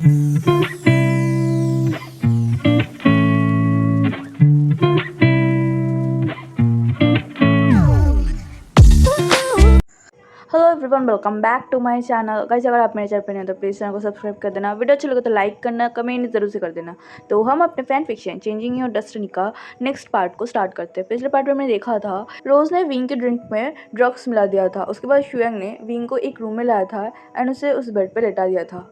Hello everyone, welcome back to my channel. Guys, अगर आप मेरे चैनल पर नए हो तो प्लीज़ चैनल को सब्सक्राइब कर देना। वीडियो अच्छा लगे तो लाइक करना, कमेंट जरूर से कर देना। तो हम अपने fan fiction changing your destiny का नेक्स्ट पार्ट को स्टार्ट करते हैं। पिछले पार्ट में मैंने देखा था रोज ने विंग के ड्रिंक में ड्रग्स मिला दिया था। उसके बाद शुयांग ने विंग को एक रूम में लाया था एंड उसे उस बेड पर लेटा दिया था।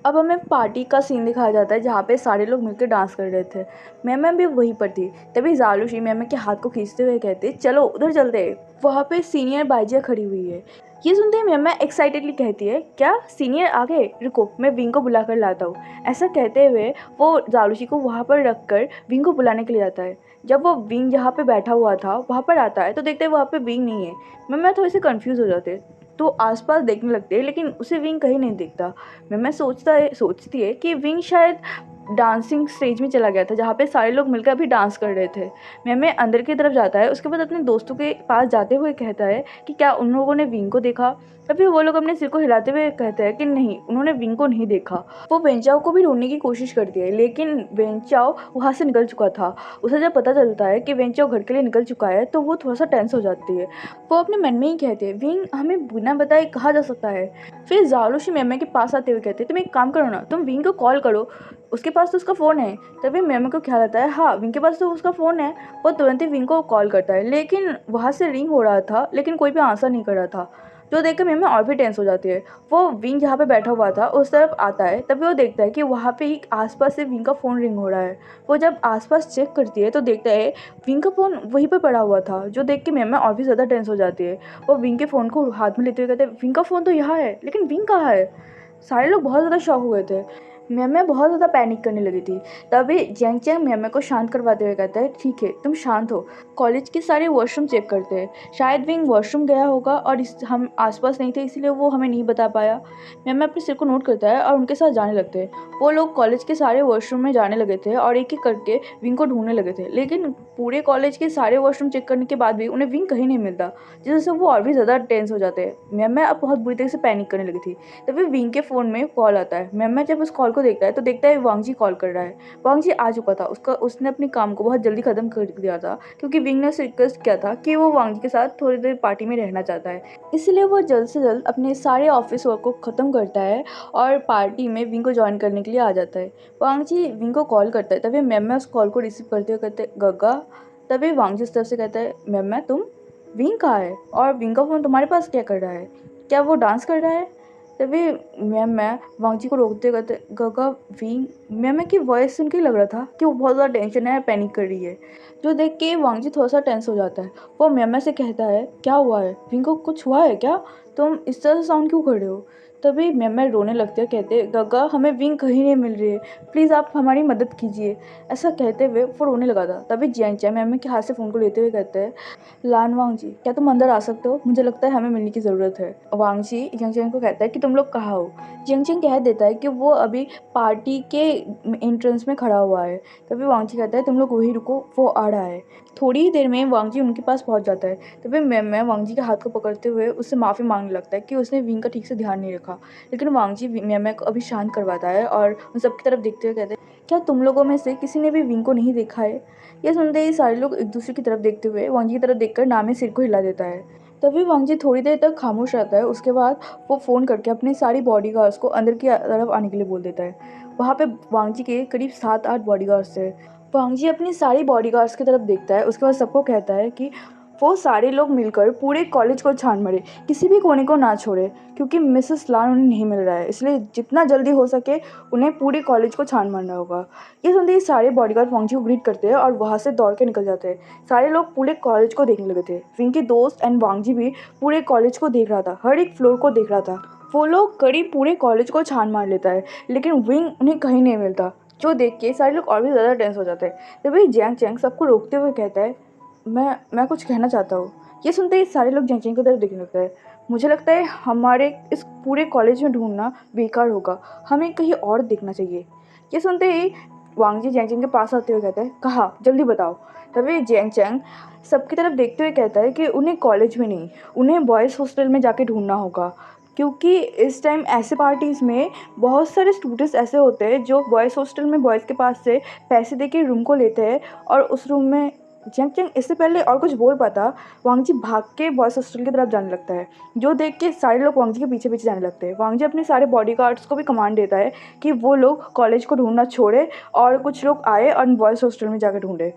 अब हमें पार्टी का सीन दिखाया जाता है जहाँ पे सारे लोग मिलकर डांस कर रहे थे। मैम भी वहीं पर थी। तभी जालूशी मैम के हाथ को खींचते हुए कहते, चलो उधर चलते हैं। वहाँ पे सीनियर बाजिया खड़ी हुई है। ये सुनते ही मैम एक्साइटेडली कहती है, क्या सीनियर आ गए? रुको, मैं विंग को बुला कर लाता हूँ। ऐसा कहते हुए वो जालूशी को वहाँ पर रख कर विंग को बुलाने के लिए जाता है। जब वो विंग जहाँ पे बैठा हुआ था वहाँ पर आता है तो देखते हैं वहाँ पे विंग नहीं है। मैम थोड़े से कन्फ्यूज़ हो जाते हैं तो आसपास देखने लगते हैं, लेकिन उसे विंग कहीं नहीं दिखता। मैं सोचती है कि विंग शायद डांसिंग स्टेज में चला गया था जहाँ पे सारे लोग मिलकर अभी डांस कर रहे थे। मैं अंदर की तरफ जाता है। उसके बाद अपने दोस्तों के पास जाते हुए कहता है कि क्या उन लोगों ने विंग को देखा? तभी वो लोग अपने सिर को हिलाते हुए कहते हैं कि नहीं, उन्होंने विंग को नहीं देखा। वो वेंचाओ को भी ढूंढने की कोशिश करती है, लेकिन वेंचाओ वहाँ से निकल चुका था। उसे जब पता चलता है कि वेंचाओ घर के लिए निकल चुका है तो वो थोड़ा सा टेंस हो जाती है। वो अपने मन में ही कहते हैं, विंग हमें बिना बताए कहाँ जा सकता है? फिर जालूशी मेमे के पास आते हुए कहते, तुम एक काम करो ना, तुम विंग को कॉल करो, उसके पास तो उसका फ़ोन है। तभी मेमे को ख्याल आता है, हाँ विंग के पास तो उसका फ़ोन है। वो तुरंत ही विंग को कॉल करता है, लेकिन वहाँ से रिंग हो रहा था लेकिन कोई भी आंसर नहीं कर रहा था। जो देखकर मेमे और भी टेंस हो जाती है। वो विंग जहाँ पे बैठा हुआ था उस तरफ आता है। तभी वो देखता है कि वहाँ पे ही आसपास से विंग का फ़ोन रिंग हो रहा है। वो जब आसपास चेक करती है तो देखता है विंग का फ़ोन वहीं पर पड़ा हुआ था। जो देख के मेमे और भी ज़्यादा टेंस हो जाती है। वो विंग के फ़ोन को हाथ में लेते हुए कहते हैं, विंग का फ़ोन तो यहाँ है लेकिन विंग कहाँ है? सारे लोग बहुत ज़्यादा शॉक हो गए थे। मैम बहुत ज़्यादा पैनिक करने लगी थी। तभी जैंग चैंग मैम को शांत करवाते हुए कहता है, ठीक है तुम शांत हो, कॉलेज के सारे वॉशरूम चेक करते हैं। शायद विंग वॉशरूम गया होगा और हम आसपास नहीं थे इसलिए वो हमें नहीं बता पाया। मैम अपने सिर को नोट करता है और उनके साथ जाने लगते हैं। वो लोग कॉलेज के सारे वॉशरूम में जाने लगे थे और एक एक करके विंग को ढूंढने लगे थे, लेकिन पूरे कॉलेज के सारे वॉशरूम चेक करने के बाद भी उन्हें विंग कहीं नहीं मिलता, जिससे वो और भी ज़्यादा टेंस हो जाते हैं। मैम अब बहुत बुरी तरह से पैनिक करने लगी थी। तभी विंग के फ़ोन में कॉल आता है। मैम जब उस कॉल को देखता है तो देखता है वांग जी कॉल कर रहा है। वांग जी आ चुका था। उसने अपने काम को बहुत जल्दी ख़त्म कर दिया था क्योंकि विंग ने उसे रिक्वेस्ट किया था कि वो वांग जी के साथ थोड़ी देर पार्टी में रहना चाहता है। इसलिए वो जल्द से जल्द अपने सारे ऑफिस वर्क को ख़त्म करता है और पार्टी में विंग को ज्वाइन करने के लिए आ जाता है। वांग जी विंग को कॉल करता है। तभी मैम उस कॉल को रिसीव करते हुए कहते गग्गा। तभी वांग जी उस तरफ से कहता है, मैम तुम, विंग कहाँ है और विंग का फ़ोन तुम्हारे पास क्या कर रहा है? क्या वो डांस कर रहा है? तभी मैं वांग जी को रोकते कहते, गगा विंग। मैं की वॉइस सुन के लग रहा था कि वो बहुत ज़्यादा टेंशन है, पैनिक कर रही है। जो देख के वांग जी थोड़ा सा टेंस हो जाता है। वो मैम से कहता है, क्या हुआ है विंग को, कुछ हुआ है क्या? तुम इस तरह से साउंड क्यों कर रहे हो? तभी मैम रोने लगते हैं, कहते गगा हमें विंग कहीं नहीं मिल रही है, प्लीज़ आप हमारी मदद कीजिए। ऐसा कहते हुए वो रोने लगा था। तभी जैंग चैंग मैम के हाथ से फ़ोन को लेते हुए कहते हैं, लान वांग जी क्या तुम अंदर आ सकते हो? मुझे लगता है हमें मिलने की ज़रूरत है। वांग जी यंगचैंग को कहता है कि तुम लोग कहाँ हो? यंगचैंग कह देता है कि वो अभी पार्टी के एंट्रेंस में खड़ा हुआ है। तभी वांग जी कहता है, तुम लोग वहीं रुको, वो आ रहा है। थोड़ी ही देर में वांग जी उनके पास पहुंच जाता है। तभी मैं वांग जी के हाथ को पकड़ते हुए उससे माफ़ी मांगने लगता है कि उसने विंग का ठीक से ध्यान नहीं रखा। लेकिन वांग जी मैं को अभी शांत करवाता है और उन सबकी तरफ देखते हुए कहते हैं, क्या तुम लोगों में से किसी ने भी विंग को नहीं देखा है? यह सुनते ही सारे लोग एक दूसरे की तरफ देखते हुए वांग जी की तरफ देखकर नामे सिर को हिला देता है। तभी वांग जी थोड़ी देर तक खामोश रहता है। उसके बाद वो फ़ोन करके अपने सारी बॉडीगार्ड्स को अंदर की तरफ आने के लिए बोल देता है। वहाँ पे वांग जी के करीब 7-8 बॉडीगार्ड्स थे। वांग जी अपनी सारी बॉडीगार्ड्स की तरफ देखता है। उसके बाद सबको कहता है कि वो सारे लोग मिलकर पूरे कॉलेज को छान मारे, किसी भी कोने को ना छोड़े, क्योंकि मिसेस लान उन्हें नहीं मिल रहा है, इसलिए जितना जल्दी हो सके उन्हें पूरे कॉलेज को छान मारना होगा। ये सुनते ही सारे बॉडीगार्ड वांग जी को ग्रीट करते हैं और वहाँ से दौड़ के निकल जाते हैं। सारे लोग पूरे कॉलेज को देखने लगे थे। विंग के दोस्त एंड वांग जी भी पूरे कॉलेज को देख रहा था, हर एक फ्लोर को देख रहा था। वो लोग करीब पूरे कॉलेज को छान मार लेता है, लेकिन विंग उन्हें कहीं नहीं मिलता। जो देख के सारे लोग और भी ज़्यादा टेंस हो जाते हैं। तभी जैंग चैंग सबको रोकते हुए कहता है, मैं कुछ कहना चाहता हूँ। ये सुनते ही सारे लोग जैंग चैंग की तरफ देखने लगते हैं। मुझे लगता है हमारे इस पूरे कॉलेज में ढूंढना बेकार होगा, हमें कहीं और देखना चाहिए। ये सुनते ही वांग जी जैंग चैंग के पास आते हुए कहते हैं, कहा जल्दी बताओ। तभी जैंग चैंग सबकी तरफ देखते हुए कहता है कि उन्हें कॉलेज में नहीं, उन्हें बॉयज़ हॉस्टल में जाके ढूंढना होगा। क्योंकि इस टाइम ऐसे पार्टीज़ में बहुत सारे स्टूडेंट्स ऐसे होते हैं जो बॉयज़ हॉस्टल में बॉयज़ के पास से पैसे दे के रूम को लेते हैं और उस रूम में जंग जंग इससे पहले और कुछ बोल पाता, वांगजी भाग के बॉयज़ हॉस्टल की तरफ जाने लगता है, जो देख के सारे लोग वांगजी के पीछे पीछे जाने लगते हैं। वांगजी अपने सारे बॉडीगार्ड्स को भी कमांड देता है कि वो लोग कॉलेज को ढूंढना छोड़े और कुछ लोग आए और बॉयज़ हॉस्टल में जाकर ढूंढे।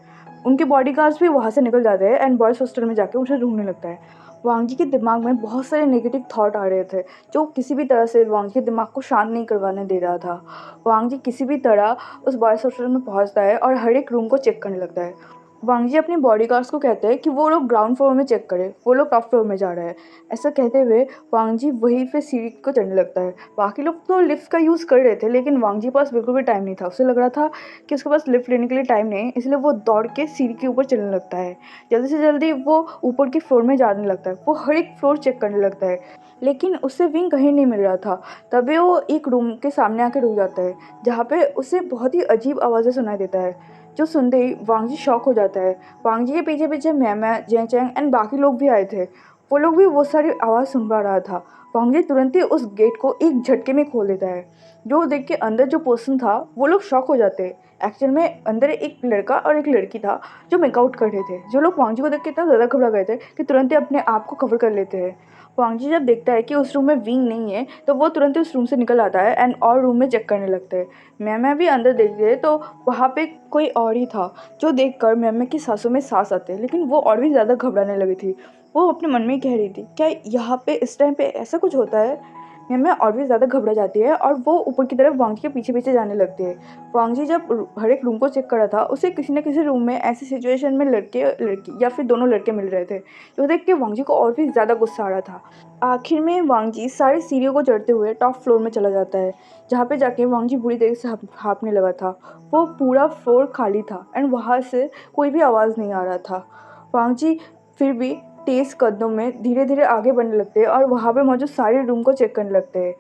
उनके बॉडीगार्ड्स भी वहाँ से निकल जाते हैं एंड बॉयज़ हॉस्टल में जाके उसे ढूंढने लगता है। वांगजी के दिमाग में बहुत सारे नेगेटिव थॉट आ रहे थे, जो किसी भी तरह से वांगजी के दिमाग को शांत नहीं करवाने दे रहा था। वांगजी किसी भी तरह उस बॉयज़ हॉस्टल में पहुंचता है और हर एक रूम को चेक करने लगता है। वांगजी अपने बॉडीगार्ड्स को कहते हैं कि वो लोग ग्राउंड फ्लोर में चेक करें, वो लोग टॉप फ्लोर में जा रहे हैं। ऐसा कहते हुए वांगजी वहीं पे सीढ़ी को चढ़ने लगता है। बाकी लोग तो लिफ्ट का यूज़ कर रहे थे, लेकिन वांगजी के पास बिल्कुल भी टाइम नहीं था। उसे लग रहा था कि उसके पास लिफ्ट लेने के लिए टाइम नहीं है, इसलिए वो दौड़ के सीढ़ी के ऊपर चलने लगता है। जल्दी से जल्दी वो ऊपर की फ्लोर में जाने लगता है। वो हर एक फ्लोर चेक करने लगता है, लेकिन उससे विंग कहीं नहीं मिल रहा था। तभी वो एक रूम के सामने आके रुक जाता है, जहाँ पे उसे बहुत ही अजीब आवाज़ें सुनाई देता है, जो सुनते ही वांगजी शॉक हो जाता है। वांगजी के पीछे पीछे मैमा, जेचेंग एंड बाकी लोग भी आए थे। वो लोग भी वो सारी आवाज़ सुन पा रहा था। वांगजी तुरंत ही उस गेट को एक झटके में खोल देता है, जो देख के अंदर जो पर्सन था वो लोग शॉक हो जाते हैं। एक्चुअल में अंदर एक लड़का और एक लड़की था जो मेकआउट कर रहे थे, जो लोग वांगजी को देख के इतना ज़्यादा घबरा गए थे कि तुरंत ही अपने आप को कवर कर लेते हैं। वांगजी जब देखता है कि उस रूम में विंग नहीं है, तो वो तुरंत ही उस रूम से निकल आता है एंड और रूम में चेक करने लगते हैं। मैमा भी अंदर देखते हैं तो वहाँ पे कोई और ही था, जो देखकर मैमा की सांसों में सांस आते, लेकिन वो और भी ज़्यादा घबराने लगी थी। वो अपने मन में ही कह रही थी, क्या यहाँ पे इस टाइम पे ऐसा कुछ होता है। मैमा और भी ज़्यादा घबरा जाती है और वो ऊपर की तरफ वांगजी के पीछे पीछे जाने लगती है। वांगजी जब हर एक रूम को चेक कर रहा था, उसे किसी न किसी रूम में ऐसी सिचुएशन में लड़के लड़की या फिर दोनों लड़के मिल रहे थे, जो देख के वांगजी को और भी ज़्यादा गुस्सा आ रहा था। आखिर में वांगजी सारी सीढ़ियों को चढ़ते हुए टॉप फ्लोर में चला जाता है, जहाँ पे जाके वांगजी बुरी तरीके से हाँफने लगा था। वो पूरा फ्लोर खाली था एंड वहाँ से कोई भी आवाज़ नहीं आ रहा था। वांगजी फिर भी तेज़ कदमों में धीरे धीरे आगे बढ़ने लगते हैं और वहाँ पे मौजूद सारे रूम को चेक करने लगते हैं।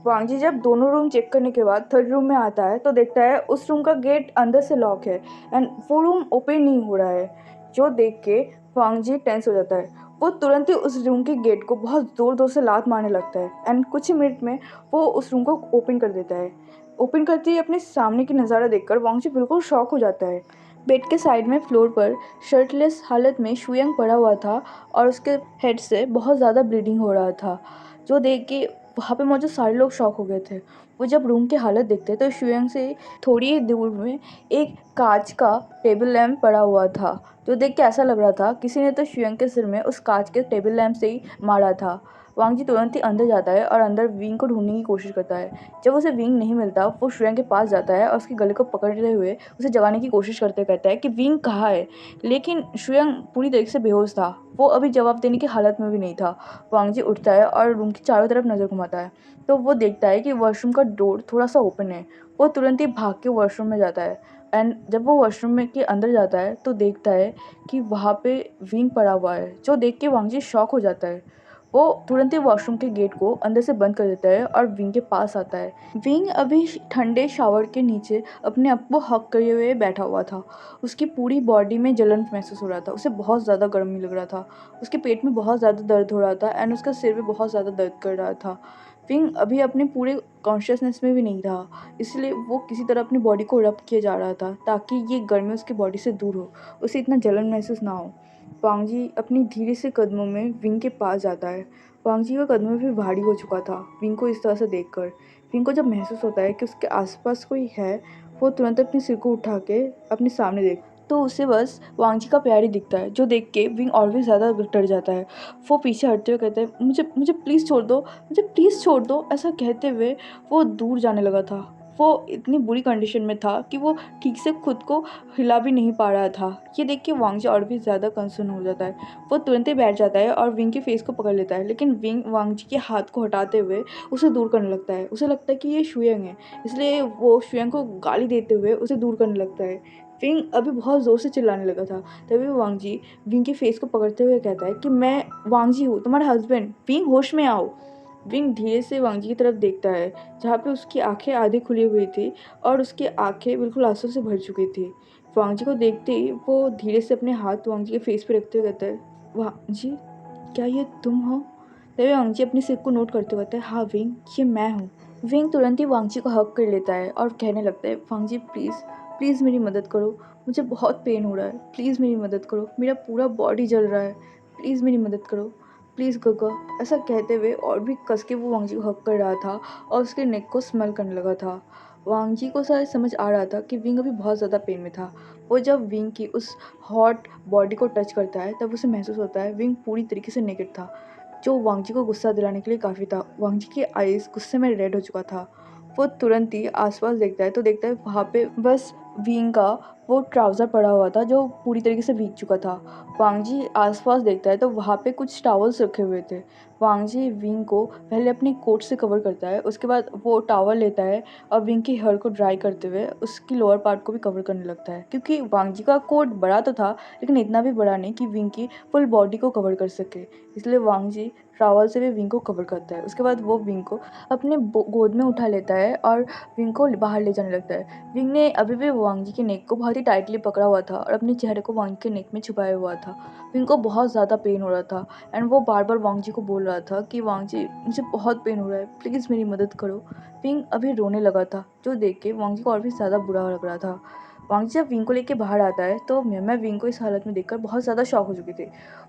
वांगजी जब दोनों रूम चेक करने के बाद थर्ड रूम में आता है, तो देखता है उस रूम का गेट अंदर से लॉक है एंड वो रूम ओपन नहीं हो रहा है, जो देख के वांगजी टेंस हो जाता है। वो तुरंत ही उस रूम के गेट को बहुत ज़ोर ज़ोर से लात मारने लगता है एंड कुछ ही मिनट में वो उस रूम को ओपन कर देता है। ओपन करते ही अपने सामने की नज़ारा देखकर वांगजी बिल्कुल शॉक हो जाता है। बेड के साइड में फ्लोर पर शर्टलेस हालत में शुयंग पड़ा हुआ था और उसके हेड से बहुत ज़्यादा ब्लीडिंग हो रहा था, जो देख के वहाँ पे मौजूद सारे लोग शॉक हो गए थे। वो जब रूम की हालत देखते तो शुयंग से थोड़ी ही दूर में एक कांच का टेबल लैंप पड़ा हुआ था, जो देख के ऐसा लग रहा था किसी ने तो शुयंग के सिर में उस कांच के टेबल लैंप से ही मारा था। वांगजी तुरंत ही अंदर जाता है और अंदर विंग को ढूंढने की कोशिश करता है। जब उसे विंग नहीं मिलता, वो शुयंग के पास जाता है और उसके गले को पकड़ते हुए उसे जगाने की कोशिश करते कहता है कि विंग कहाँ है, लेकिन शुयंग पूरी तरीके से बेहोश था। वो अभी जवाब देने की हालत में भी नहीं था। वांगजी उठता है और रूम की चारों तरफ नज़र घुमाता है, तो वो देखता है कि वॉशरूम का डोर थोड़ा सा ओपन है। वो तुरंत ही भाग के वॉशरूम में जाता है एंड जब वो वॉशरूम में के अंदर जाता है तो देखता है कि वहाँ पे विंग पड़ा हुआ है, जो देख के वांगजी शॉक हो जाता है। वो तुरंत ही वॉशरूम के गेट को अंदर से बंद कर देता है और विंग के पास आता है। विंग अभी ठंडे शावर के नीचे अपने आप को हक करे हुए बैठा हुआ था। उसकी पूरी बॉडी में जलन महसूस हो रहा था, उसे बहुत ज़्यादा गर्मी लग रहा था, उसके पेट में बहुत ज़्यादा दर्द हो रहा था एंड उसका सिर भी बहुत ज़्यादा दर्द कर रहा था। विंग अभी अपने पूरे कॉन्शियसनेस में भी नहीं था, इसलिए वो किसी तरह अपनी बॉडी को रब किया जा रहा था ताकि ये गर्मी उसकी बॉडी से दूर हो, उसे इतना जलन महसूस ना हो। वांगजी अपनी धीरे से कदमों में विंग के पास जाता है। वांगजी का कदम भी भारी हो चुका था विंग को इस तरह से देखकर। विंग को जब महसूस होता है कि उसके आसपास कोई है, वो तुरंत अपने सिर को उठा के अपने सामने देख तो उसे बस वांगजी का प्यार ही दिखता है, जो देख के विंग और भी ज़्यादा डर जाता है। वो पीछे हटते हुए कहते हैं, मुझे मुझे प्लीज़ छोड़ दो, मुझे प्लीज़ छोड़ दो। ऐसा कहते हुए वो दूर जाने लगा था। वो इतनी बुरी कंडीशन में था कि वो ठीक से खुद को हिला भी नहीं पा रहा था। ये देख के वांगजी और भी ज़्यादा कंसर्न हो जाता है। वो तुरंत ही बैठ जाता है और विंग के फेस को पकड़ लेता है, लेकिन विंग वांगजी के हाथ को हटाते हुए उसे दूर करने लगता है। उसे लगता है कि ये शुयंग है, इसलिए वो शुयंग को गाली देते हुए उसे दूर करने लगता है। विंग अभी बहुत ज़ोर से चिल्लाने लगा था, तभी वांगजी विंग के फेस को पकड़ते हुए कहता है कि मैं वांगजी हूँ, तुम्हारा हस्बैंड। विंग, होश में आओ। विंग धीरे से वांगजी की तरफ देखता है, जहाँ पे उसकी आंखें आधी खुली हुई थी और उसकी आंखें बिल्कुल आंसू से भर चुकी थी। वांगजी को देखते ही वो धीरे से अपने हाथ वांगजी के फेस पे रखते हुए कहता है, वांगजी, क्या ये तुम हो? तभी वांगजी अपने सिर को नोट करते हुए, हाँ विंग, ये मैं हूँ। विंग तुरंत ही वांगजी को हग कर लेता है और कहने लगता है, वांगजी प्लीज़ प्लीज़ मेरी मदद करो, मुझे बहुत पेन हो रहा है, प्लीज़ मेरी मदद करो, मेरा पूरा बॉडी जल रहा है, प्लीज़ मेरी मदद करो, प्लीज़ गगा। ऐसा कहते हुए और भी कस के वो वांगजी को हग कर रहा था और उसके नेक को स्मेल करने लगा था। वांगजी को शायद समझ आ रहा था कि विंग अभी बहुत ज़्यादा पेन में था। वो जब विंग की उस हॉट बॉडी को टच करता है तब उसे महसूस होता है विंग पूरी तरीके से नेकेड था, जो वांगजी को गुस्सा दिलाने के लिए काफ़ी था। वांगजी की आईज़ गुस्से में रेड हो चुका था। वो तुरंत ही आसपास देखता है तो देखता है वहाँ पे बस विंग का वो ट्राउज़र पड़ा हुआ था जो पूरी तरीके से भीग चुका था। वांगजी आसपास देखता है तो वहाँ पे कुछ टॉवल्स रखे हुए थे। वांगजी विंग को पहले अपने कोट से कवर करता है, उसके बाद वो टॉवल लेता है और विंग की हेयर को ड्राई करते हुए उसकी लोअर पार्ट को भी कवर करने लगता है, क्योंकि वांगजी का कोट बड़ा तो था लेकिन इतना भी बड़ा नहीं कि विंग की फुल बॉडी को कवर कर सके। इसलिए वांगजी टॉवल से भी विंग को कवर करता है। उसके बाद वो विंग को अपने गोद में उठा लेता है और विंग को बाहर ले जाने लगता है। विंग ने अभी भी वांगजी के नेक को बहुत ही टाइटली पकड़ा हुआ था और अपने चेहरे को वांगजी के नेक में छुपाया हुआ था। विंग को बहुत ज़्यादा पेन हो रहा था एंड वो बार बार वांगजी को बोल रहा था कि वांगजी मुझे बहुत पेन हो रहा है, प्लीज़ मेरी मदद करो। विंग अभी रोने लगा था, जो देख के वांगजी को और भी ज़्यादा बुरा लग रहा था। वांगजी जब विंग को लेके बाहर आता है तो मैं विंग को इस हालत में देखकर बहुत ज़्यादा शॉक हो चुकी थी।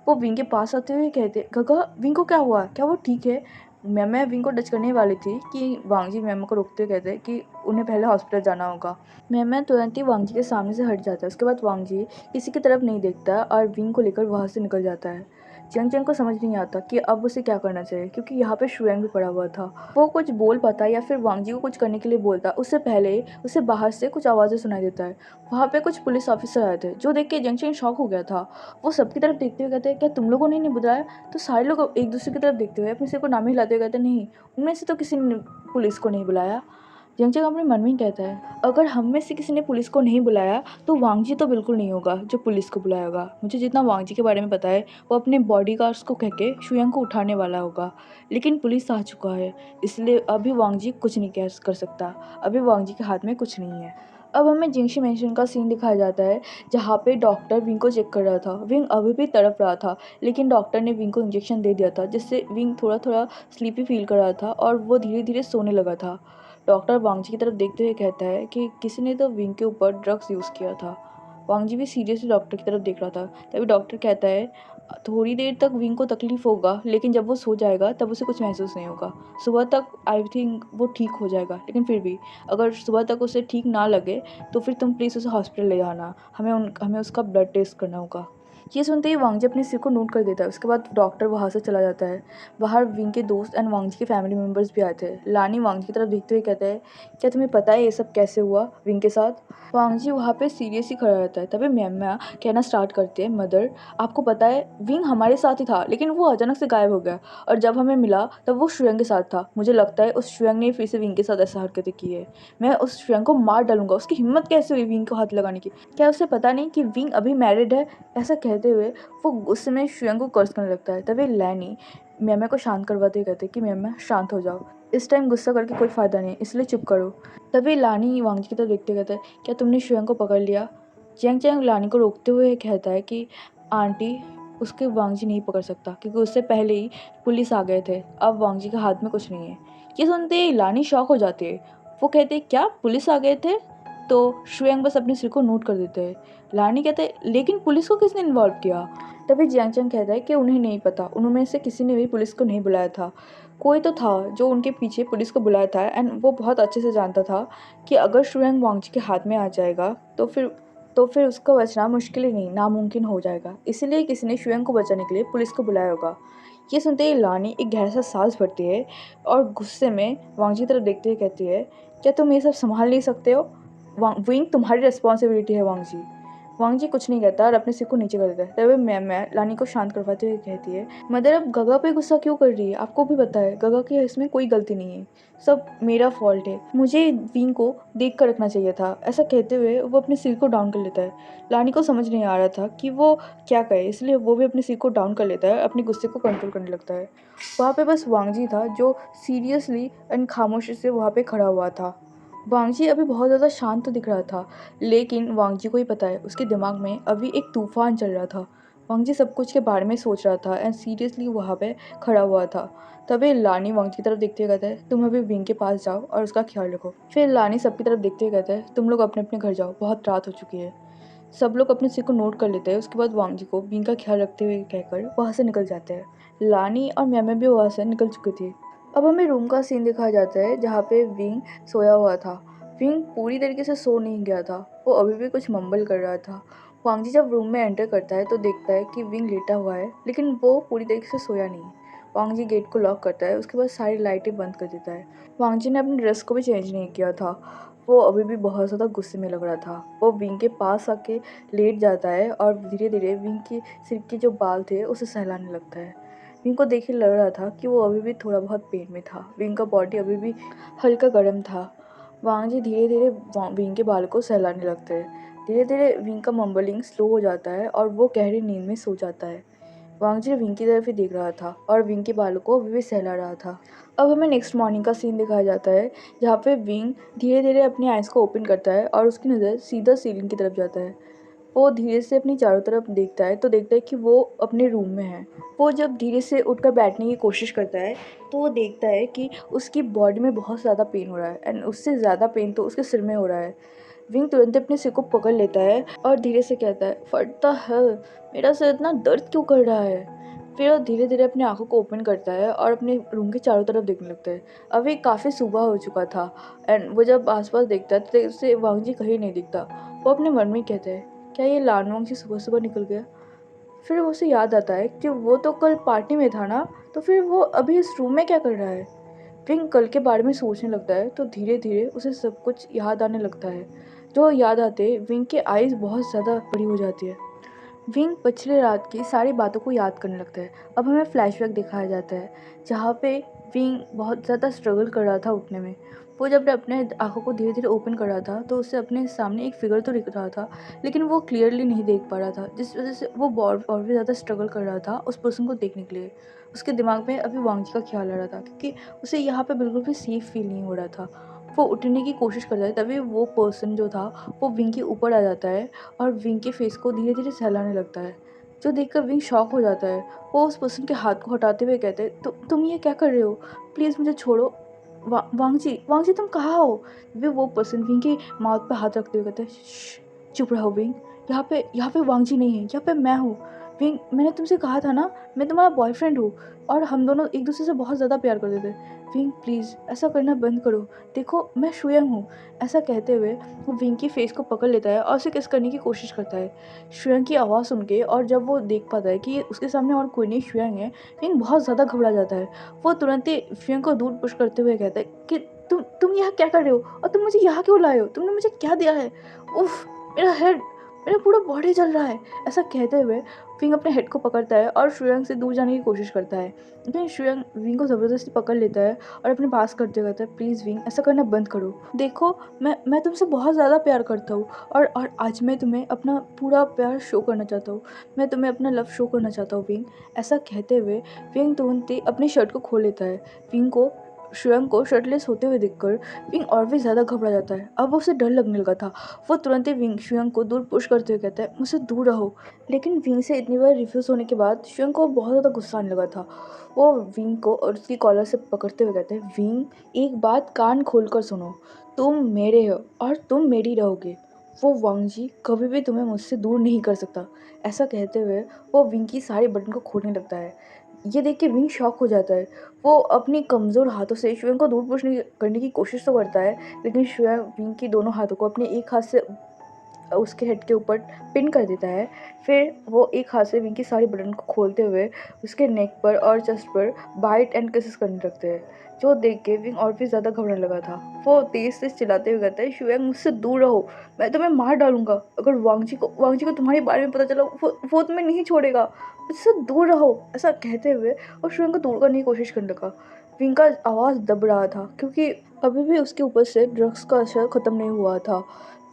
वो विंग के पास आते हुए कहते, गगा विंग को क्या हुआ, क्या वो ठीक है? मैं विंग को टच करने वाली थी कि वांगजी मैम को रोकते हुए कहते कि उन्हें पहले हॉस्पिटल जाना होगा। मैं तुरंत ही वांगजी के सामने से हट जाता है। उसके बाद वांगजी किसी की तरफ नहीं देखता और विंग को लेकर वहाँ से निकल जाता है। चंग चंग को समझ नहीं आता कि अब उसे क्या करना चाहिए, क्योंकि यहाँ पे शुएंग भी पड़ा हुआ था। वो कुछ बोल पाता या फिर वांगजी को कुछ करने के लिए बोलता, उससे पहले उसे बाहर से कुछ आवाज़ें सुनाई देता है। वहाँ पे कुछ पुलिस ऑफिसर आए थे, जो देख के जंग चंग शॉक हो गया था। वो सबकी तरफ देखते हुए कहते हैं, क्या तुम लोगों ने नहीं बुलाया? तो सारे लोग एक दूसरे की तरफ देखते हुए अपने सिर को नाम हिलाते हुए कहते, नहीं, उनमें से तो किसी ने पुलिस को नहीं बुलाया। जंगचंग अपने मन में ही कहता है, अगर हम में से किसी ने पुलिस को नहीं बुलाया तो वांगजी तो बिल्कुल नहीं होगा जो पुलिस को बुलाया होगा। मुझे जितना वांगजी के बारे में पता है, वो अपने बॉडीगार्ड्स को कह के शुयांग को उठाने वाला होगा, लेकिन पुलिस आ चुका है, इसलिए अभी वांगजी कुछ नहीं कर सकता। अभी वांगजी के हाथ में कुछ नहीं है। अब हमें जिंगशी मेंशन का सीन दिखाया जाता है, जहाँ पे डॉक्टर विंग को चेक कर रहा था। विंग अभी भी तड़प रहा था, लेकिन डॉक्टर ने विंग को इंजेक्शन दे दिया था, जिससे विंग थोड़ा थोड़ा स्लीपी फील कर रहा था और वो धीरे धीरे सोने लगा था। डॉक्टर वांगजी की तरफ देखते हुए कहता है कि किसी ने तो विंग के ऊपर ड्रग्स यूज़ किया था। वांगजी भी सीरियसली डॉक्टर की तरफ देख रहा था। तभी डॉक्टर कहता है, थोड़ी देर तक विंग को तकलीफ होगा, लेकिन जब वो सो जाएगा तब उसे कुछ महसूस नहीं होगा। सुबह तक आई थिंक वो ठीक हो जाएगा, लेकिन फिर भी अगर सुबह तक उसे ठीक ना लगे तो फिर तुम प्लीज़ उसे हॉस्पिटल ले जाना, हमें उसका ब्लड टेस्ट करना होगा। ये सुनते ही वांगजी अपने सिर को नोट कर देता है। उसके बाद डॉक्टर वहाँ से चला जाता है। बाहर विंग के दोस्त एंड वांगजी के फैमिली मेम्बर्स भी आए थे। लानी वांगजी की तरफ देखते हुए कहता है, क्या तुम्हें पता है ये सब कैसे हुआ विंग के साथ? वांगजी वहाँ पे सीरियस ही खड़ा रहता है। तभी म्यामा कहना स्टार्ट करते हैं, मदर आपको पता है विंग हमारे साथ ही था, लेकिन वो अचानक से गायब हो गया और जब हमें मिला तब वो शुएंग के साथ था। मुझे लगता है उस शुएंग ने फिर से विंग के साथ ऐसा हरकतें की है। मैं उस शुएंग को मार डालूंगा। उसकी हिम्मत कैसे हुई विंग को हाथ लगाने की? क्या उसे पता नहीं कि विंग अभी मैरिड है? ऐसा कहते हुए वो गुस्से में शुएंग को कर्ज करने लगता है। तभी लैनी म्यामा को शांत करवाते हुए कहते हैं कि म्यामा शांत हो जाओ, इस टाइम गुस्सा करके कोई फ़ायदा नहीं, इसलिए चुप करो। तभी लानी वांगजी की तरफ देखते कहता है, क्या तुमने शुएंग को पकड़ लिया? जैंग चैंग लानी को रोकते हुए कहता है कि आंटी, उसके वांगजी नहीं पकड़ सकता, क्योंकि उससे पहले ही पुलिस आ गए थे। अब वांगजी के हाथ में कुछ नहीं है। ये सुनते ही लानी शॉक हो जाती है। वो कहते, क्या पुलिस आ गए थे? तो शुएंग बस अपने सिर को नोट कर देते हैं। लानी कहते हैं, लेकिन पुलिस को किसने इन्वॉल्व किया? तभी जियांग चैंग कहता है कि उन्हें नहीं पता, उनमें से किसी ने भी पुलिस को नहीं बुलाया था। कोई तो था जो उनके पीछे पुलिस को बुलाया था एंड वो बहुत अच्छे से जानता था कि अगर शुएंग वांगजी के हाथ में आ जाएगा तो फिर उसका बचना मुश्किल ही नहीं, नामुमकिन हो जाएगा। इसीलिए किसी ने शुएंग को बचाने के लिए पुलिस को बुलाया होगा। ये सुनते ही लानी एक गहरा सा सांस भरती है और गुस्से में वांगजी की तरफ देखते हुए कहती है, क्या तुम ये सब संभाल नहीं सकते हो? विंग तुम्हारी रिस्पॉन्सिबिलिटी है वांगजी। वांगजी कुछ नहीं कहता और अपने सिर को नीचे कर देता है। तभी मैं लानी को शांत करवाते हुए कहती है, मदर अब गगा पे गुस्सा क्यों कर रही है? आपको भी पता है गगा की इसमें कोई गलती नहीं है, सब मेरा फॉल्ट है, मुझे विंग को देख कर रखना चाहिए था। ऐसा कहते हुए वो अपने सिर को डाउन कर लेता है। लानी को समझ नहीं आ रहा था कि वो क्या कहे, इसलिए वो भी अपने सिर को डाउन कर लेता है, अपने गुस्से को कंट्रोल करने लगता है। वहाँ पे बस वांगजी था जो सीरियसली एंड खामोशी से वहाँ पे खड़ा हुआ था। वांगजी अभी बहुत ज़्यादा शांत तो दिख रहा था, लेकिन वांगजी को ही पता है उसके दिमाग में अभी एक तूफान चल रहा था। वांग जी सब कुछ के बारे में सोच रहा था एंड सीरियसली वहाँ पे खड़ा हुआ था। तभी लानी वांग की तरफ देखते हुए कहता है, तुम अभी विंग के पास जाओ और उसका ख्याल रखो। फिर लानी सबकी तरफ देखते हुए कहता है, तुम लोग अपने अपने घर जाओ, बहुत रात हो चुकी है। सब लोग अपने सिर को नोट कर लेते हैं। उसके बाद वांग जी को विंग का ख्याल रखते हुए कहकर वहाँ से निकल जाते हैं। लानी और म्यामे भी वहाँ से निकल चुकी थी। अब हमें रूम का सीन दिखाया जाता है जहाँ पे विंग सोया हुआ था। विंग पूरी तरीके से सो नहीं गया था, वो अभी भी कुछ मम्बल कर रहा था। वांग जी जब रूम में एंटर करता है तो देखता है कि विंग लेटा हुआ है, लेकिन वो पूरी तरीके से सोया नहीं। वांग जी गेट को लॉक करता है, उसके बाद सारी लाइटें बंद कर देता है। वांग जी ने अपने ड्रेस को भी चेंज नहीं किया था, वो अभी भी बहुत ज़्यादा गुस्से में लग रहा था। वो विंग के पास आके लेट जाता है और धीरे धीरे विंग के सिर के जो बाल थे उसे सहलाने लगता है। विंग को देख के लग रहा था कि वो अभी भी थोड़ा बहुत पेन में था। विंग का बॉडी अभी भी हल्का गर्म था। वांग जी धीरे धीरे विंग के बाल को सहलाने लगते हैं। धीरे धीरे विंग का मम्बलिंग स्लो हो जाता है और वो गहरी नींद में सो जाता है। वांग जी विंग की तरफ ही देख रहा था और विंग के बालों को अभी भी सहला रहा था। अब हमें नेक्स्ट मॉर्निंग का सीन दिखाया जाता है जहाँ पे विंग धीरे धीरे अपनी आइज़ को ओपन करता है और उसकी नज़र सीधा सीलिंग की तरफ जाता है। वो धीरे से अपनी चारों तरफ देखता है तो देखता है कि वो अपने रूम में है। वो जब धीरे से उठकर बैठने की कोशिश करता है तो वो देखता है कि उसकी बॉडी में बहुत ज़्यादा पेन हो रहा है एंड उससे ज़्यादा पेन तो उसके सिर में हो रहा है। विंग तुरंत अपने सिर को पकड़ लेता है और धीरे से कहता है, फटता है, मेरा सिर इतना दर्द क्यों कर रहा है। फिर वो धीरे धीरे अपनी आंखों को ओपन करता है और अपने रूम के चारों तरफ देखने लगता है। अभी काफ़ी सुबह हो चुका था एंड वो जब आसपास देखता है तो उससे वांग जी कहीं नहीं दिखता। वो अपने मन में कहता है, क्या ये लानवांग जी सुबह सुबह निकल गया। फिर उसे याद आता है कि वो तो कल पार्टी में था ना, तो फिर वो अभी इस रूम में क्या कर रहा है। विंग कल के बारे में सोचने लगता है तो धीरे धीरे उसे सब कुछ याद आने लगता है। जो याद आते विंग की आइज़ बहुत ज़्यादा बड़ी हो जाती है। विंग पिछले रात की सारी बातों को याद करने लगता है। अब हमें फ्लैशबैक दिखाया जाता है जहाँ पे विंग बहुत ज़्यादा स्ट्रगल कर रहा था उठने में। वो जब अपने आँखों को धीरे धीरे ओपन कर रहा था तो उसे अपने सामने एक फिगर तो दिख रहा था, लेकिन वो क्लियरली नहीं देख पा रहा था, जिस वजह से वो और भी ज़्यादा स्ट्रगल कर रहा था उस पर्सन को देखने के लिए। उसके दिमाग में अभी वांग जी का ख्याल आ रहा था क्योंकि उसे यहाँ पे बिल्कुल भी सेफ फील नहीं हो रहा था। वो उठने की कोशिश करता है तभी वो पर्सन जो था वो विंग के ऊपर आ जाता है और विंग के फेस को धीरे धीरे सहलाने लगता है। जो देखकर विंग शॉक हो जाता है। वो उस पर्सन के हाथ को हटाते हुए कहते हैं, तुम ये क्या कर रहे हो, प्लीज़ मुझे छोड़ो। वांग जी तुम कहाँ हो। वे वो पर्सन विंग के माउथ पे हाथ रखते हुए कहते हैं, चुप रहो विंग, यहाँ पे वांग जी नहीं है, यहाँ पे मैं हूँ। विंग, मैंने तुमसे कहा था ना मैं तुम्हारा बॉयफ्रेंड हूँ और हम दोनों एक दूसरे से बहुत ज़्यादा प्यार करते थे। विंग प्लीज़ ऐसा करना बंद करो, देखो मैं शुयंग हूँ। ऐसा कहते हुए वो विंग की फेस को पकड़ लेता है और उसे किस करने की कोशिश करता है। शुयंग की आवाज़ सुन के और जब वो देख पाता है कि उसके सामने और कोई नहीं शुयंग है, विंग बहुत ज़्यादा घबरा जाता है। वो तुरंत ही शुयंग को दूर पुश करते हुए कहता है कि तुम यहाँ क्या कर रहे हो और तुम मुझे यहाँ क्यों लाए हो, तुमने मुझे क्या दिया है। उफ, मेरा हेड, मेरा पूरा बॉडी जल रहा है। ऐसा कहते हुए विंग अपने हेड को पकड़ता है और शुयंग से दूर जाने की कोशिश करता है, लेकिन शुयंग विंग को ज़बरदस्ती पकड़ लेता है और अपने पास करते हुए कहता है, प्लीज़ विंग ऐसा करना बंद करो, देखो मैं तुमसे बहुत ज़्यादा प्यार करता हूँ और आज मैं तुम्हें अपना पूरा प्यार शो करना चाहता हूँ, मैं तुम्हें अपना लव शो करना चाहता हूँ विंग। ऐसा कहते हुए विंग तुरंत ही अपनी शर्ट को खोल लेता है। विंग को शुयंग को शर्टलेस होते हुए देखकर विंग और भी ज़्यादा घबरा जाता है। अब उसे डर लगने लगा था। वो तुरंत ही विंग शुयंग को दूर पुश करते हुए कहता है, मुझसे दूर रहो। लेकिन विंग से इतनी बार रिफ्यूज़ होने के बाद शुयंग को बहुत ज़्यादा गुस्सा आने लगा था। वो विंग को और उसकी कॉलर से पकड़ते हुए कहते हैं, विंग एक बात कान खोल कर सुनो, तुम मेरे हो और तुम मेरी रहोगे। वो वांग जी कभी भी तुम्हें मुझसे दूर नहीं कर सकता। ऐसा कहते हुए वो विंग की सारी बटन को खोलने लगता है। ये देख के विंग शॉक हो जाता है। वो अपनी कमज़ोर हाथों से शुयंग को दूर पुश करने की कोशिश तो करता है, लेकिन शुयंग विंग की दोनों हाथों को अपने एक हाथ से उसके हेड के ऊपर पिन कर देता है। फिर वो एक हाथ से विंग की सारी बटन को खोलते हुए उसके नेक पर और चेस्ट पर बाइट एंड किसेस करने लगते हैं। जो देख के विंग और भी ज़्यादा घबराने लगा था। वो तेज से चिल्लाते हुए कहता है, शुयंग मुझसे दूर रहो, मैं तुम्हें मार डालूंगा। अगर वांग जी को तुम्हारे बारे में पता चला वो तुम्हें नहीं छोड़ेगा, मुझसे दूर रहो। ऐसा कहते हुए और शुयंग को दूर करने की कोशिश करने लगा। विंग का आवाज़ दब रहा था क्योंकि अभी भी उसके ऊपर से ड्रग्स का असर ख़त्म नहीं हुआ था।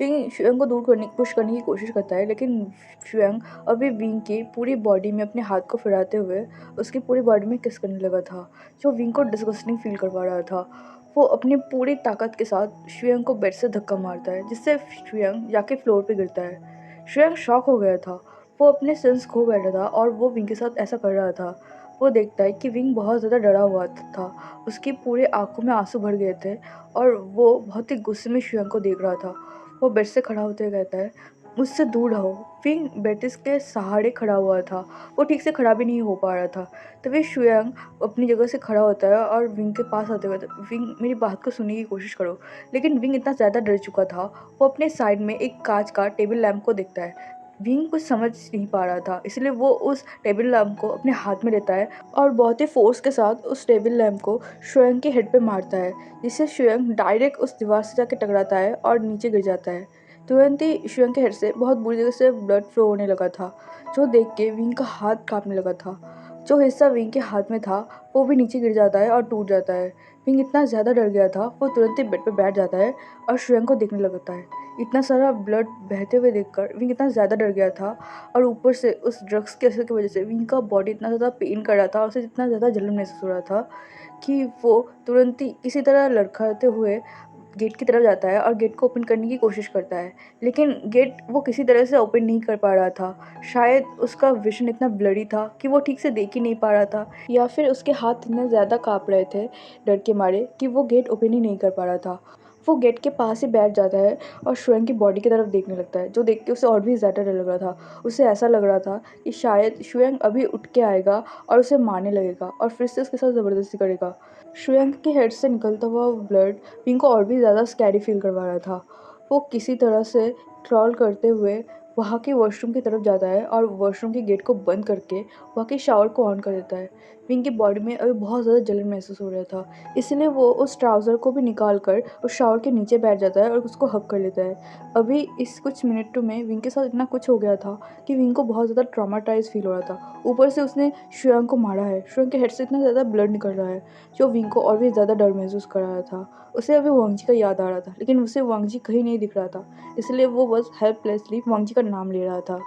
विंग शुयंग को दूर करने पुश करने की कोशिश करता है, लेकिन शुयंग अभी विंग की पूरी बॉडी में अपने हाथ को फिराते हुए उसकी पूरी बॉडी में किस करने लगा था, जो विंग को डिस्गस्टिंग फील करवा रहा था। वो अपनी पूरी ताकत के साथ शुयंग को बेड से धक्का मारता है, जिससे शुयंग जाके फ्लोर पे गिरता है। शुयंग शॉक हो गया था। वो अपने सेंस खो बैठा था और वो विंग के साथ ऐसा कर रहा था। वो देखता है कि विंग बहुत ज़्यादा डरा हुआ था। उसकी पूरे आँखों में आँसू भर गए थे और वो बहुत ही गुस्से में शुयांग को देख रहा था। वो बेड से खड़ा होते हुए कहता है, मुझसे दूर रहो। विंग बेटिस के सहारे खड़ा हुआ था। वो ठीक से खड़ा भी नहीं हो पा रहा था। तभी शुयांग अपनी जगह से खड़ा होता है और विंग के पास आते हुए कहता है, विंग मेरी बात को सुनने की कोशिश करो। लेकिन विंग इतना ज़्यादा डर चुका था, वो अपने साइड में एक कांच का टेबल लैंप को देखता है। विंग कुछ समझ नहीं पा रहा था, इसलिए वो उस टेबल लैंप को अपने हाथ में लेता है और बहुत ही फोर्स के साथ उस टेबल लैंप को शुयांग के हेड पे मारता है, जिससे शुयांग डायरेक्ट उस दीवार से जाके टकराता है और नीचे गिर जाता है। तुरंत ही शुयांग के हेड से बहुत बुरी जगह से ब्लड फ्लो होने लगा था, जो देख के विंग का हाथ कांपने लगा था। जो हिस्सा विंग के हाथ में था वो भी नीचे गिर जाता है और टूट जाता है। विंग इतना ज़्यादा डर गया था, वो तुरंत ही बेड पे बैठ जाता है और शुयांग को देखने लगता है। इतना सारा ब्लड बहते हुए देखकर विंग इतना ज़्यादा डर गया था और ऊपर से उस ड्रग्स के असर की वजह से विंग का बॉडी इतना ज़्यादा पेन कर रहा था और उसे इतना ज़्यादा जलन महसूस हो रहा था कि वो तुरंत ही किसी तरह लड़खड़ाते हुए गेट की तरफ जाता है और गेट को ओपन करने की कोशिश करता है। लेकिन गेट वो किसी तरह से ओपन नहीं कर पा रहा था। शायद उसका विज़न इतना ब्लरी था कि वो ठीक से देख ही नहीं पा रहा था, या फिर उसके हाथ इतने ज़्यादा काँप रहे थे डर के मारे कि वो गेट ओपन ही नहीं कर पा रहा था। वो गेट के पास ही बैठ जाता है और शुयांग की बॉडी की तरफ देखने लगता है, जो देख के उसे और भी ज़्यादा डर लग रहा था। उसे ऐसा लग रहा था कि शायद शुयांग अभी उठ के आएगा और उसे मारने लगेगा और फिर से उसके साथ ज़बरदस्ती करेगा। शुयांग के हेड से निकलता हुआ ब्लड विंग को और भी ज़्यादा स्कैरी फील करवा रहा था। वो किसी तरह से क्रॉल करते हुए वहाँ के वॉशरूम की तरफ जाता है और वॉशरूम के गेट को बंद करके वहाँ के शावर को ऑन कर देता है। विंग की बॉडी में अभी बहुत ज़्यादा जलन महसूस हो रहा था, इसलिए वो उस ट्राउज़र को भी निकाल कर उस शावर के नीचे बैठ जाता है और उसको हग कर लेता है। अभी इस कुछ मिनटों में विंग के साथ इतना कुछ हो गया था कि विंग को बहुत ज़्यादा ट्रॉमाटाइज फील हो रहा था। ऊपर से उसने शुयांग को मारा है, शुयांग के हेड से इतना ज़्यादा ब्लड निकल रहा है, जो विंग को और भी ज़्यादा डर महसूस कर रहा था। उसे अभी वांगजी का याद आ रहा था, लेकिन उसे वांगजी कहीं नहीं दिख रहा था, इसलिए वो बस हेल्पलेसली वांगजी का नाम ले रहा था।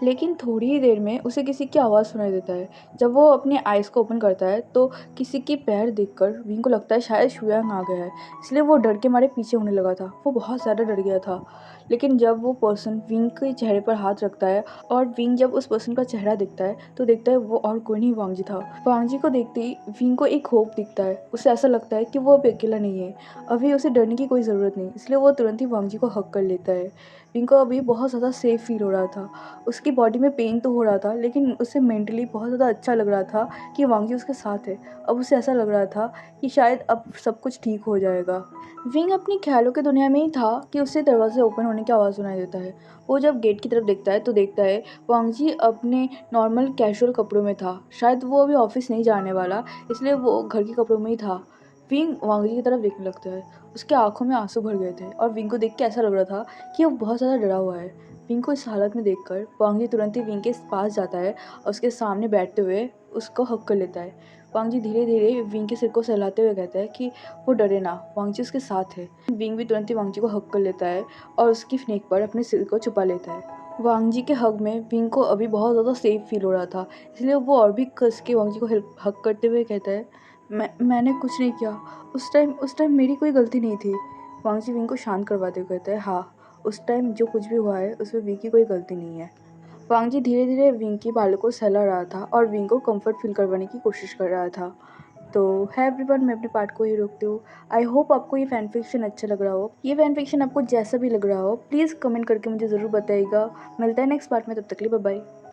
लेकिन थोड़ी ही देर में उसे किसी की आवाज़ सुनाई देता है। जब वो अपने आइज़ को ओपन करता है तो किसी की पैर देखकर विंग को लगता है शायद शुयांग आ गया है, इसलिए वो डर के मारे पीछे होने लगा था। वो बहुत ज़्यादा डर गया था। लेकिन जब वो पर्सन विंग के चेहरे पर हाथ रखता है और विंग जब उस पर्सन का चेहरा देखता है तो देखता है वो और कोई नहीं, वांगजी था। वांगजी को देखते ही विंग को एक होप दिखता है। उसे ऐसा लगता है कि वो अभी अकेला नहीं है, अभी उसे डरने की कोई ज़रूरत नहीं, इसलिए वो तुरंत ही वांगजी को हग कर लेता है। विंग को अभी बहुत ज़्यादा सेफ फील हो रहा था। उसकी बॉडी में पेन तो हो रहा था, लेकिन उसे मेंटली बहुत ज़्यादा अच्छा लग रहा था कि वांगजी उसके साथ है। अब उसे ऐसा लग रहा था कि शायद अब सब कुछ ठीक हो जाएगा। विंग अपनी ख्यालों की दुनिया में ही था कि उसे दरवाजे ओपन होने की आवाज़ सुनाई देता है। वो जब गेट की तरफ देखता है तो देखता है वांगजी अपने नॉर्मल कैजुअल कपड़ों में था। शायद वो अभी ऑफिस नहीं जाने वाला, इसलिए वो घर के कपड़ों में ही था। विंग वांगजी की तरफ देखने लगता है। उसके आंखों में आंसू भर गए थे और विंग को देख के ऐसा लग रहा था कि वो बहुत ज़्यादा डरा हुआ है। विंग को इस हालत में देखकर वांगजी तुरंत ही विंग के पास जाता है और उसके सामने बैठते हुए उसको हक कर लेता है। वांगजी धीरे धीरे विंग के सिर को सहलाते हुए कहता है कि वो डरे ना, वांगजी उसके साथ है। विंग भी तुरंत ही वांगजी को हक कर लेता है और उसकी नेक पर अपने सिर को छुपा लेता है। वांगजी के हग में विंग को अभी बहुत ज़्यादा सेफ फील हो रहा था, इसलिए वो और भी कस के वांगजी को हक करते हुए कहता है, मैंने कुछ नहीं किया। उस टाइम मेरी कोई गलती नहीं थी। वांगजी विंग को शांत करवाते हुए कहता है, हाँ, उस टाइम जो कुछ भी हुआ है उसमें विंग की कोई गलती नहीं है। वांगजी धीरे धीरे विंग की बालों को सहला रहा था और विंग को कंफर्ट फील करवाने की कोशिश कर रहा था। तो है एवरीवन, मैं अपने पार्ट को ही रोकती हूँ। आई होप आपको ये फैन फिक्शन अच्छा लग रहा हो। ये फैन फिक्शन आपको जैसा भी लग रहा हो प्लीज़ कमेंट करके मुझे ज़रूर बताइएगा। मिलता है नेक्स्ट पार्ट में, तब तक के लिए बाय बाय।